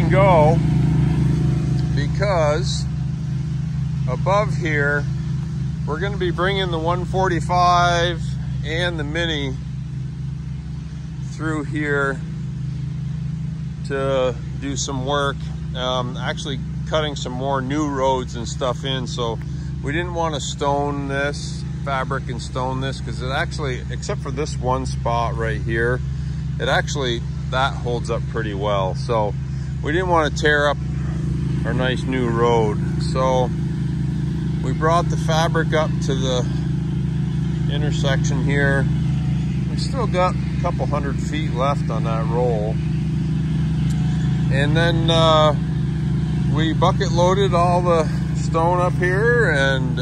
and go, because above here we're going to be bringing the 145 and the Mini through here to do some work, actually cutting some more new roads and stuff in. So we didn't want to stone this, fabric and stone this, because it actually, except for this one spot right here, it actually, that holds up pretty well. So we didn't want to tear up our nice new road. So we brought the fabric up to the intersection here. We still got a couple 100 feet left on that roll. And then we bucket loaded all the stone up here and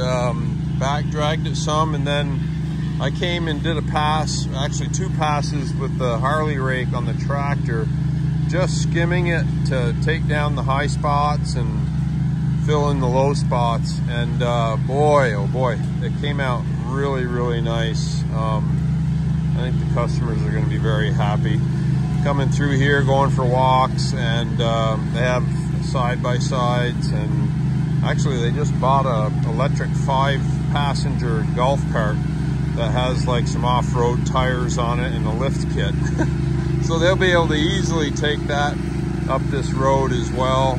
back dragged it some, and then I came and did a pass, actually 2 passes with the Harley rake on the tractor, just skimming it to take down the high spots and fill in the low spots. And boy, oh boy, it came out really, really nice. I think the customers are going to be very happy coming through here, going for walks, and they have side-by-sides, and actually they just bought a electric 5-passenger golf cart that has like some off-road tires on it and a lift kit. So they'll be able to easily take that up this road as well.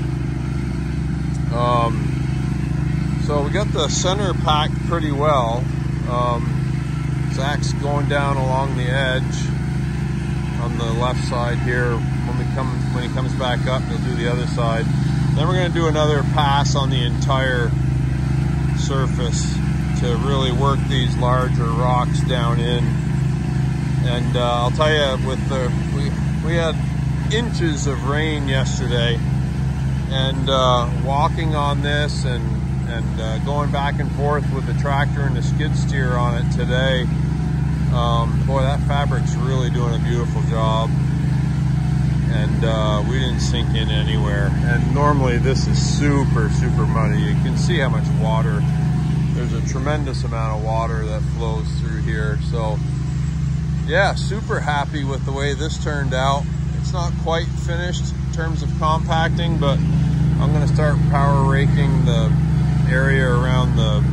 So we got the center packed pretty well. Zach's going down along the edge on the left side here. When he comes back up, he'll do the other side. Then we're going to do another pass on the entire surface to really work these larger rocks down in. And I'll tell you, with we had inches of rain yesterday, and walking on this and going back and forth with the tractor and the skid steer on it today, boy, that fabric's really doing a beautiful job. And we didn't sink in anywhere. And normally this is super, super muddy. You can see how much water, there's a tremendous amount of water that flows through here. So yeah, super happy with the way this turned out. It's not quite finished in terms of compacting, but I'm gonna start power raking the area around the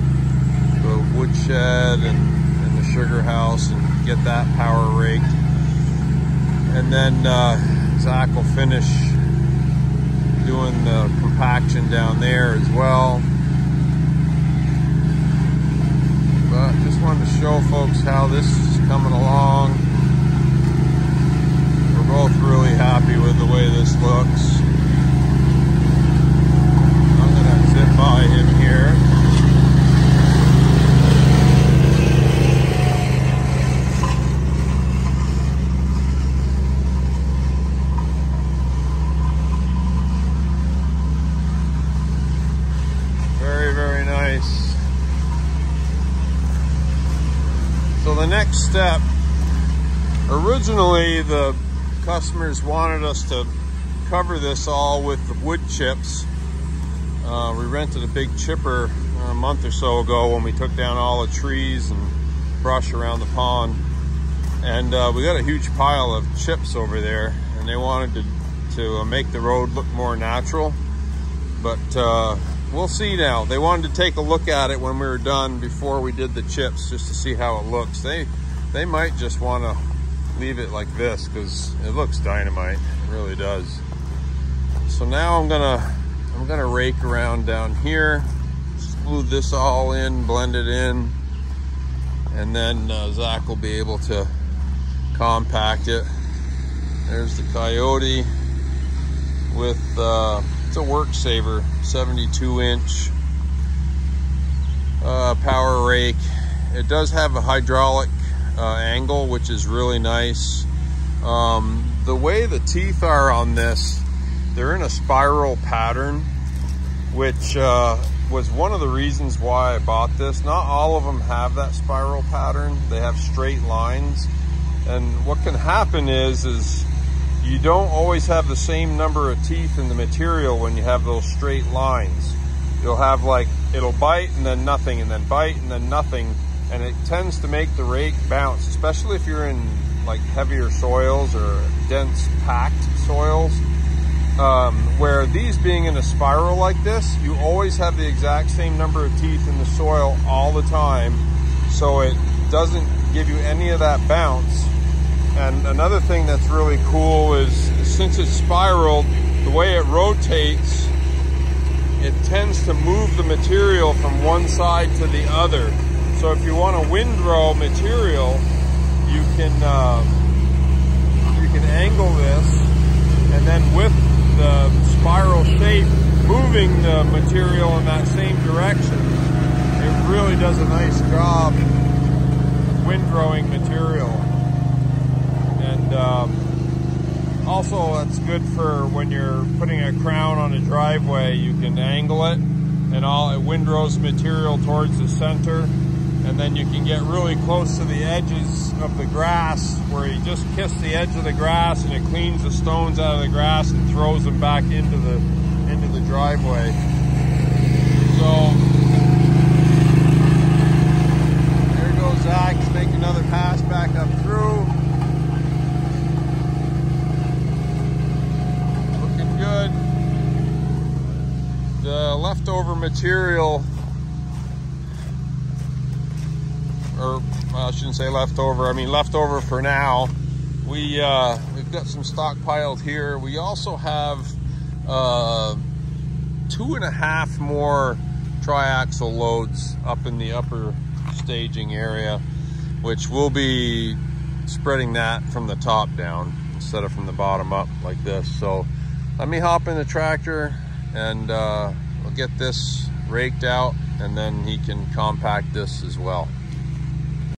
woodshed and the sugar house and get that power raked. And then Zach will finish doing the compaction down there as well. But just wanted to show folks how this is coming along. We're both really happy with the way this looks. I'm gonna zip by him here. So the next step, originally the customers wanted us to cover this all with the wood chips. We rented a big chipper a month or so ago when we took down all the trees and brush around the pond. And we got a huge pile of chips over there, and they wanted to make the road look more natural. But we'll see now. They wanted to take a look at it when we were done before we did the chips, just to see how it looks. They might just want to leave it like this because it looks dynamite. It really does. So now I'm gonna rake around down here, smooth this all in, blend it in, and then Zach will be able to compact it. There's the Coyote with it's a work saver, 72-inch power rake. It does have a hydraulic angle, which is really nice. The way the teeth are on this, they're in a spiral pattern, which was one of the reasons why I bought this. Not all of them have that spiral pattern. They have straight lines. And what can happen is you don't always have the same number of teeth in the material when you have those straight lines. You'll have like, it'll bite and then nothing, and then bite and then nothing. And it tends to make the rake bounce, especially if you're in like heavier soils or dense packed soils. where these being in a spiral like this, you always have the exact same number of teeth in the soil all the time, so it doesn't give you any of that bounce. And another thing that's really cool is, since it's spiraled, the way it rotates, it tends to move the material from one side to the other. So if you want a windrow material, you can angle this, and then with the spiral shape moving the material in that same direction, it really does a nice job windrowing material. And also that's good for when you're putting a crown on a driveway. You can angle it, and it windrows material towards the center, and then you can get really close to the edges of the grass, where you just kiss the edge of the grass and it cleans the stones out of the grass and throws them back into the driveway. So there goes Zach. He's making another pass back up through. Looking good. The leftover material, or well, I shouldn't say leftover, I mean leftover for now. We've got some stockpiled here. We also have 2.5 more triaxle loads up in the upper staging area, which we'll be spreading that from the top down instead of from the bottom up like this. So let me hop in the tractor, and we'll get this raked out, and then he can compact this as well.